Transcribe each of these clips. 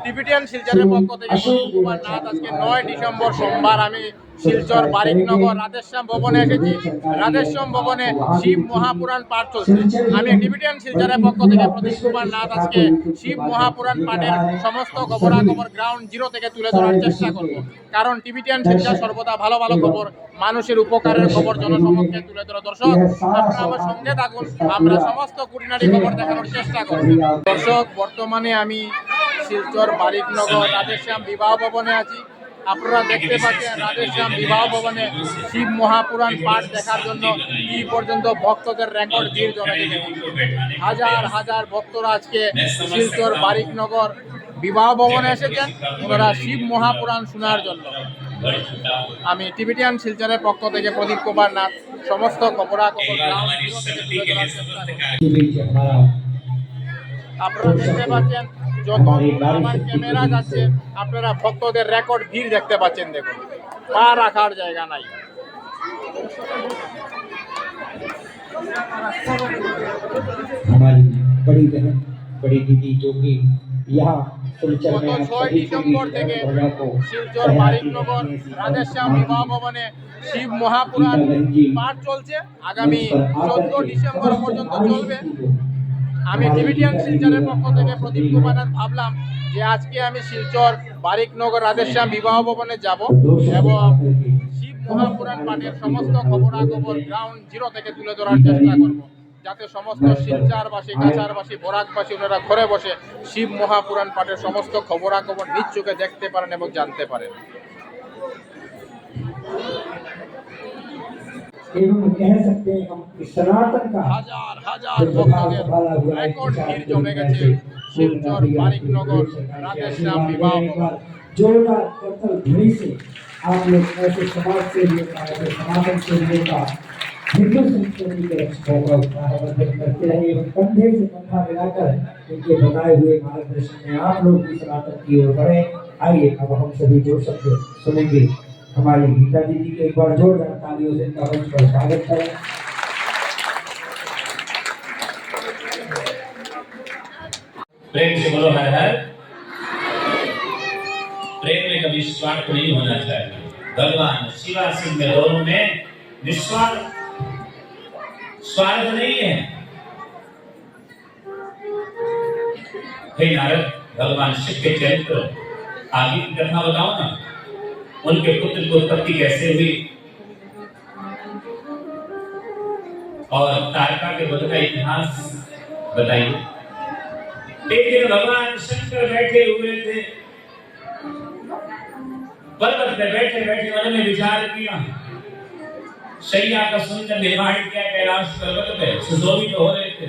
Tibetan শিলচরের পক্ষ থেকে প্রদীপ কুমার নাথ আজকে 9 ডিসেম্বর সোমবার আমি শিলচর বারিকনগর রাধেশ্যাম ভবনে এসেছি। রাধেশ্যাম ভবনে শিব মহাপুরাণ পাঠ চলছে। আমি টিবিটিয়ান শিলচরের পক্ষ থেকে প্রদীপ কুমার নাথ আজকে শিব মহাপুরাণ পাঠের সমস্ত খবরাখবর গ্রাউন্ড জিরো থেকে তুলে ধরার চেষ্টা করব। কারণ টিবিটিয়ান শিলচর সর্বদা ভালো ভালো খবর, মানুষের উপকারের খবর জনসমক্ষে তুলে ধরা। দর্শক, আপনারা আমার সঙ্গে থাকুন, আমরা সমস্ত খুঁটিনাটি খবর দেখানোর চেষ্টা করব। দর্শক, বর্তমানে আমি শিলচর বারিকনগর রাধেশ্যাম বিবাহ ভবনে আছি। আপনারা দেখতে পাচ্ছেন রাধেশ্যাম বিবাহ ভবনে শিব মহাপুরাণ পাঠ দেখার জন্য এই পর্যন্ত ভক্তদের রেকর্ড ভিড় জমেছে। হাজার হাজার ভক্তরা আজকে শিলচর বারিকনগর বিবাহ ভবনে এসেছেন ওনারা শিব মহাপুরাণ শোনার জন্য। আমি টিবিটিয়ান শিলচরের পক্ষ থেকে প্রদীপ কুমার নাথ সমস্ত খবরাখবর গ্রাউন্ড জিরো থেকে তুলে ধরার চেষ্টা করব। আপনারা দেখতে পাচ্ছেন যত আমার ক্যামেরা যাচ্ছে আপনারা ভক্তদের রেকর্ড ভিড় দেখতে পাচ্ছেন। দেখুন, পা রাখার জায়গা নাই। हमारी बड़ी बहन बड़ी दीदी जो कि यहाँ शिलचर में 6 ডিসেম্বর থেকে শিলচর বারিকনগর রাধেশ্যাম বিবাহ ভবনে শিব মহাপুরাণ পাঠ চলছে। আগামী 14 ডিসেম্বর পর্যন্ত চলবে। আমি টিবিটিয়ান শিলচরের পক্ষ থেকে প্রদীপ কুমার নাথ ভাবলাম যে আজকে আমি শিলচর বারিকনগর রাধেশ্যাম বিবাহ ভবনে যাব এবং শিব মহাপুরাণ পাঠের সমস্ত খবরাখবর গ্রাউন্ড জিরো থেকে তুলে ধরার চেষ্টা করব, যাতে সমস্ত শিলচরবাসী, কাছাড়বাসী, বরাকবাসী ওনারা ঘরে বসে শিব মহাপুরাণ পাঠের সমস্ত খবরাখবর নিজ চোখে দেখতে পারেন এবং জানতে পারেন। कह सकते हैं हम सनातन का হাজার হাজার ভক্তদের রেকর্ড ভিড় জমে গেছে শিলচর বারিকনগর রাধেশ্যাম বিবাহ ভবন। जोरदार करतल ध्वनि से आप लोग ऐसे समाज सेवियों का, ऐसे सनातन सेवियों का हिंदू संस्कृति के रक्षकों का उत्साहवर्धन करते रहे एवं कंधे से कंधा मिलाकर इनके बनाए हुए मार्गदर्शन में आप लोग भी सनातन की ओर बढ़े। आइए अब हम सभी जोर शब्द सुनेंगे। हमारी गीता दीदी के एक बार जोरदार तालियों से इनका मंच पर स्वागत करें। प्रेम से बोलो हर हर। प्रेम में कभी स्वार्थ नहीं होना चाहिए। भगवान शिवा सिंह में दोनों में निस्वार्थ स्वार्थ नहीं है। हे नारद, भगवान शिव के चरित्र आगे की कथा बताओ ना। उनके पुत्र की उत्पत्ति कैसे हुई और तारका के वध का इतिहास बताइए। एक दिन भगवान शंकर बैठे हुए थे, पर्वत पे बैठे बैठे उन्होंने विचार किया। शैया का सुंदर निर्माण किया कैलाश पर्वत पे, सुशोभित हो रहे थे।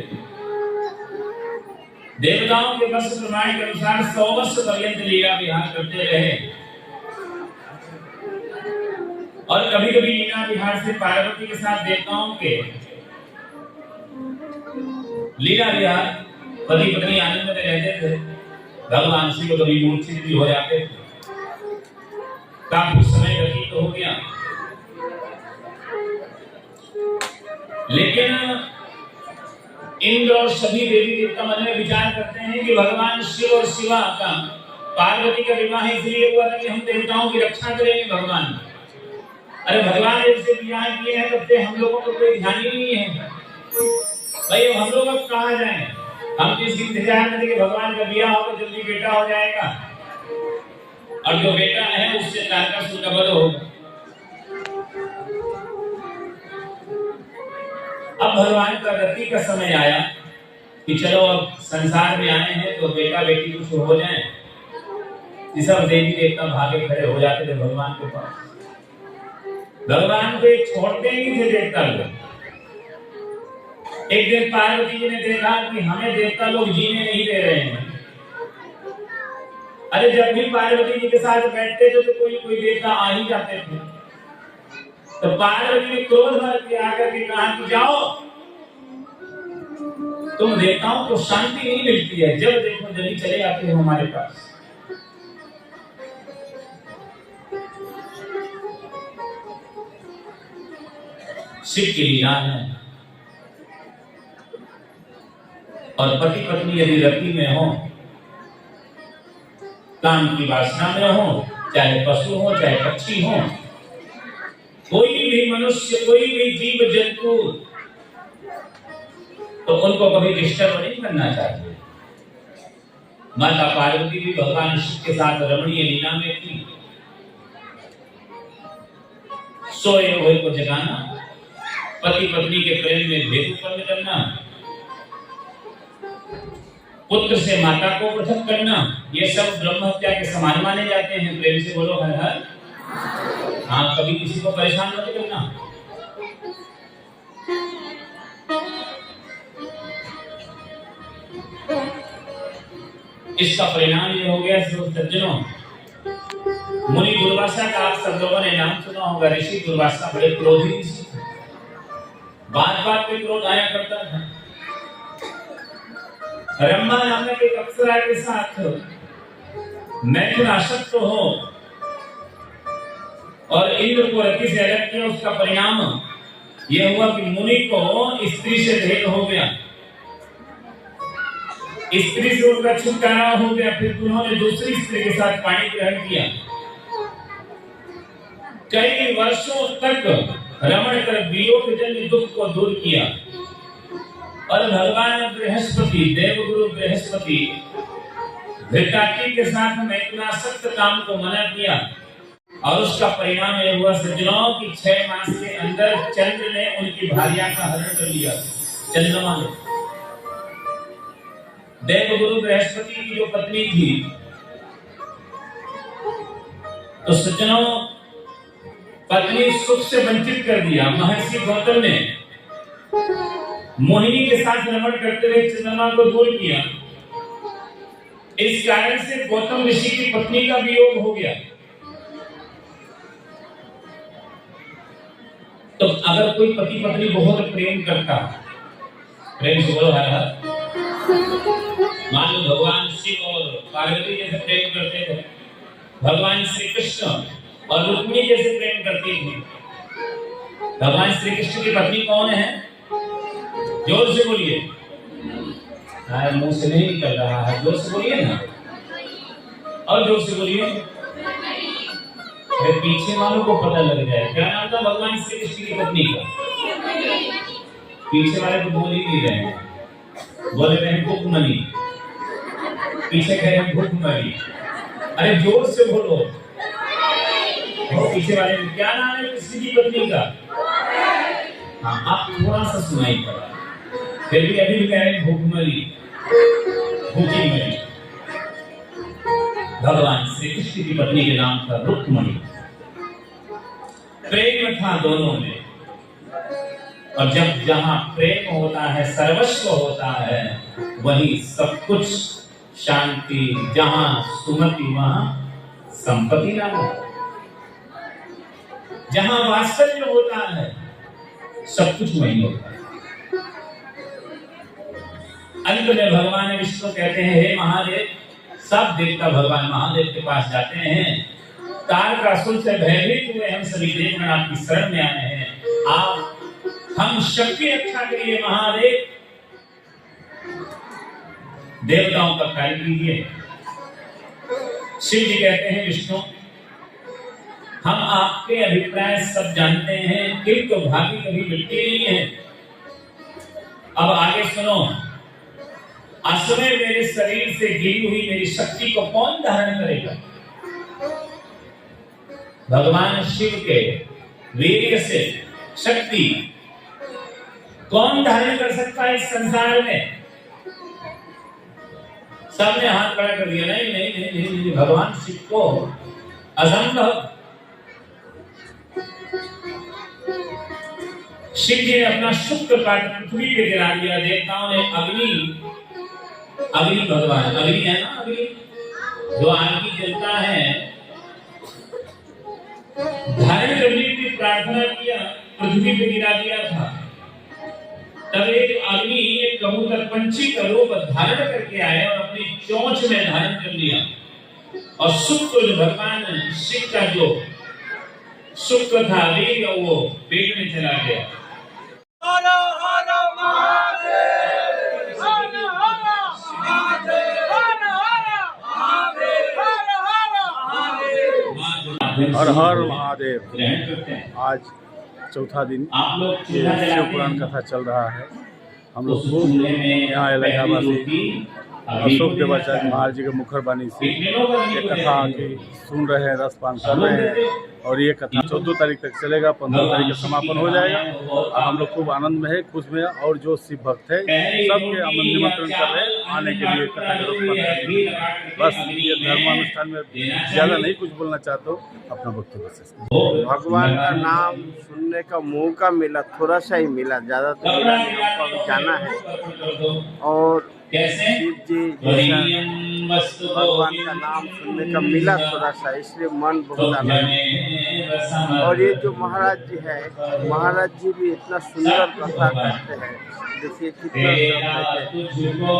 देवताओं के बस प्रमाण के अनुसार 100 वर्ष पर्यंत लीला विहार करते रहे और कभी कभी लीला विहार से पार्वती के साथ देवताओं के लीला विहार पति पत्नी आनंद में रहते थे। भगवान शिव कभी मूर्छित भी हो जाते थे। काफी समय व्यतीत हो गया, लेकिन इंद्र और सभी देवी देवता मन में विचार करते हैं कि भगवान शिव और शिवा का पार्वती का विवाह इसलिए हुआ था कि हम देवताओं की रक्षा करेंगे। भगवान, अरे भगवान ने जब से विवाह किए हैं तब से हम लोगों को कोई ध्यान ही नहीं है। भाई हम लोग अब कहाँ जाएं? हम इस इंतजार में थे कि भगवान का विवाह होगा, जल्दी बेटा हो जाएगा और जो बेटा है उससे तारकासुर का वध होगा। अब भगवान का गति का समय आया कि चलो अब संसार में आए हैं तो बेटा बेटी कुछ हो जाए। सब देवी देवता भागे खड़े हो जाते थे भगवान के पास। भगवान को एक छोड़ते ही थे देवता लोग। एक दिन पार्वती जी ने देखा कि हमें देवता लोग जीने नहीं दे रहे हैं। अरे जब भी पार्वती जी के साथ बैठते थे तो कोई कोई देवता आ ही जाते थे। तो पार्वती ने क्रोध भर के आकर के कहा कि जाओ, तुम देवताओं को शांति नहीं मिलती है, जब देखो जल्दी चले आते हो हमारे पास। शिव की लीला है और पति पत्नी यदि रति में हो काम की वासना में हो, चाहे पशु हो चाहे पक्षी हो, कोई भी मनुष्य, कोई भी जीव जंतु, तो उनको कभी डिस्टर्ब नहीं करना चाहिए। माता पार्वती भी भगवान शिव के साथ रमणीय लीला में थी। सोए हुए को जगाना, पति पत्नी के प्रेम में भेद उत्पन्न करना, पुत्र से माता को पृथक करना, ये सब ब्रह्म हत्या के समान माने जाते हैं। प्रेम से बोलो हर हर। हाँ, कभी किसी को परेशान मत करना। इसका परिणाम ये हो गया सज्जनों, मुनि दुर्वासा का आप सब लोगों ने नाम सुना होगा। ऋषि दुर्वासा बड़े क्रोधी ऋषि थे, बात बात पे क्रोध आया करता था। रम्मा नामक एक अप्सरा के साथ मैथुन आसक्त हो और इंद्र को रति से अलग किया। उसका परिणाम यह हुआ कि मुनि को स्त्री से भेद हो गया, स्त्री से उनका छुटकारा हो गया। फिर उन्होंने दूसरी स्त्री के साथ पानी ग्रहण किया। कई वर्षों तक रमण कर वियोग जन्य दुख को दूर किया और भगवान बृहस्पति, देवगुरु बृहस्पति धृतराष्ट्र के साथ मैथुनासक्त काम को मना किया। और उसका परिणाम यह हुआ सज्जनों कि 6 मास के अंदर चंद्र ने उनकी भार्या का हरण कर लिया। चंद्रमा ने, देवगुरु बृहस्पति की जो पत्नी थी, तो सज्जनों पत्नी सुख से वंचित कर दिया। महर्षि गौतम ने मोहिनी के साथ रमण करते हुए चंद्रमा को दूर किया। इस कारण से गौतम ऋषि की पत्नी का वियोग हो गया। तो अगर कोई पति पत्नी बहुत प्रेम करता, प्रेम से बोलो हर हर। मान लो भगवान शिव और पार्वती जैसे प्रेम करते थे, भगवान श्री कृष्ण और रुक्मिणी जैसे प्रेम करती थी। भगवान श्री कृष्ण की पत्नी कौन है? जोर से बोलिए। मुंह से नहीं निकल रहा है, जोर से बोलिए ना, और जोर से बोलिए। पीछे वालों को पता लग जाए। क्या नाम था भगवान श्री कृष्ण की पत्नी का? पीछे वाले तो बोल ही नहीं रहे हैं, बोले रहे हैं भुखमनी, पीछे कह रहे हैं भुखमनी। अरे जोर से बोलो। और पीछे वाले में क्या नाम है कृष्ण की पत्नी का? हाँ, आप थोड़ा सा सुनाई पड़ा, फिर भी अभी भी कह रहे हैं भुखमरी, भूखी मरी। भगवान श्री कृष्ण की पत्नी के नाम था रुक्मिणी। प्रेम था दोनों में, और जब जहां प्रेम होता है, सर्वस्व होता है, वही सब कुछ शांति। जहां सुमति वहां संपत्ति नाम है। जहां वात्सल्य होता है, सब कुछ वही होता है। अंत में भगवान विष्णु कहते हैं, हे महादेव, सब देवता भगवान महादेव के पास जाते हैं। तारकासुर से भयभीत हुए हम सभी देवगण आपकी शरण में आए हैं। आप हम शक्ति रक्षा करिए महादेव, देवताओं का कार्य कीजिए। शिव जी कहते हैं, विष्णु, हम आपके अभिप्राय सब जानते हैं, किंतु भाग्य कभी मिलती नहीं है। अब आगे सुनो। असमय मेरे शरीर से गिरी हुई मेरी शक्ति को कौन धारण करेगा? भगवान शिव के वीर्य से शक्ति कौन धारण कर सकता है इस संसार में? सबने हाथ खड़ा कर दिया। नहीं नहीं नहीं नहीं, नहीं, भगवान शिव को असंभव। शिव जी ने अपना शुक्र पाठ पृथ्वी पे गिरा दिया। देवताओं ने अग्नि भगवान, अग्नि है ना, अग्नि जो आग की जलता है, धारण करने की प्रार्थना किया, पृथ्वी पे गिरा दिया था। तब एक अग्नि, एक कबूतर पंछी का रूप धारण करके आया और अपनी चोंच में धारण कर लिया। और शुक्र जो भगवान शिव का जो शुक्र था, वो पेट में चला गया। हर हर महादेव। ग्रहण करते हैं। आज चौथा दिन आप लोग ये चूल्हा शिव जलाते पुराण हैं। कथा चल रहा है। हम लोग उस खूब चूल्हे में यहाँ पहली इलाकावासी रोटी अभी अशोक को देवाचार्य देना महाराज जी के मुखर बानी से कितने लोग अभी ये को कथा देते की हैं? सुन रहे हैं, रसपान कर रहे हैं। और ये कथा 14 तारीख तक चलेगा, 15 तारीख का समापन हो जाएगा। और हम लोग खूब आनंद में है, खुश में है। और जो शिव भक्त है सबके हम निमंत्रण कर रहे हैं आने के लिए, कथा का रसपान करने के लिए। बस ये धर्मानुष्ठान में ज़्यादा नहीं कुछ बोलना चाहता हूँ, अपना वक्तव्य से। भगवान का नाम सुनने का मौका मिला, थोड़ा सा ही मिला, ज़्यादा तो मिला नहीं। हमको अभी जाना है और शिव जी जैसा भगवान का नाम सुनने का मिला थोड़ा सा, इसलिए मन बहुत आनंद। और ये जो महाराज जी है, महाराज जी भी इतना सुंदर कथा करते हैं। देखिए कितना सब बैठे,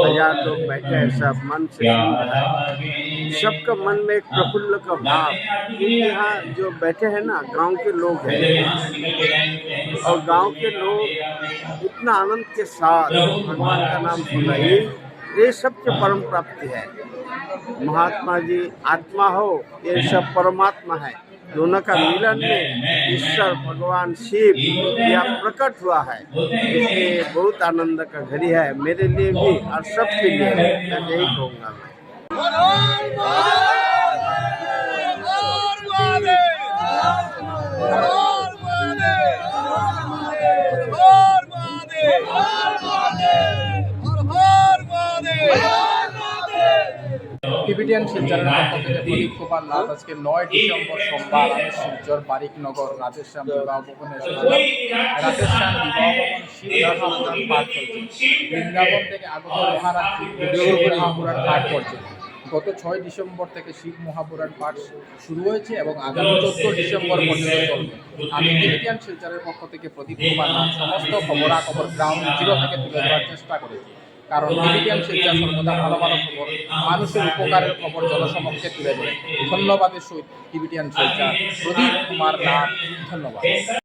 1000 लोग बैठे हैं, सब मन से सुन रहे हैं। सबका मन में एक प्रफुल्ल का भाव। यहाँ जो बैठे हैं ना, गांव के लोग हैं और गांव के लोग इतना आनंद के साथ भगवान का नाम सुन रहे हैं। ये सबसे परम प्राप्ति है। महात्मा जी आत्मा हो, ये सब परमात्मा है। दोनों का मिलन में ईश्वर भगवान शिव यह प्रकट हुआ है। इसलिए बहुत आनंद का घड़ी है मेरे लिए भी और सबके लिए। मैं यही कहूँगा मैं। টিবিটিয়ান শিলচরের পক্ষ থেকে প্রদীপ কুমার নাথ আজকে 9 ডিসেম্বর সোমবার আমি শিলচর বারিকনগর রাধেশ্যাম বিবাহ ভবনে এসেছিলাম। রাধেশ্যাম বিবাহ ভবন শিব মহাপুরাণ পাঠ চলছে। বৃন্দাবন থেকে আগত মহারাজ শিব মহাপুরাণ পাঠ করছে। গত 6 ডিসেম্বর থেকে শিব মহাপুরাণ পাঠ শুরু হয়েছে এবং আগামী 14 ডিসেম্বর পর্যন্ত চলবে। আমি টিবিটিয়ান শিলচরের পক্ষ থেকে প্রদীপ কুমার নাথ সমস্ত খবরাখবর গ্রাউন্ড জিরো থেকে তুলে ধরার চেষ্টা করেছি। কারণ টিবিটিয়ান শিলচর সর্বদা ভালো ভালো খবর, মানুষের উপকারের খবর জনসমক্ষে তুলে ধরে। ধন্যবাদের সহিত টিবিটিয়ান শিলচর প্রদীপ কুমার নাথ। ধন্যবাদ।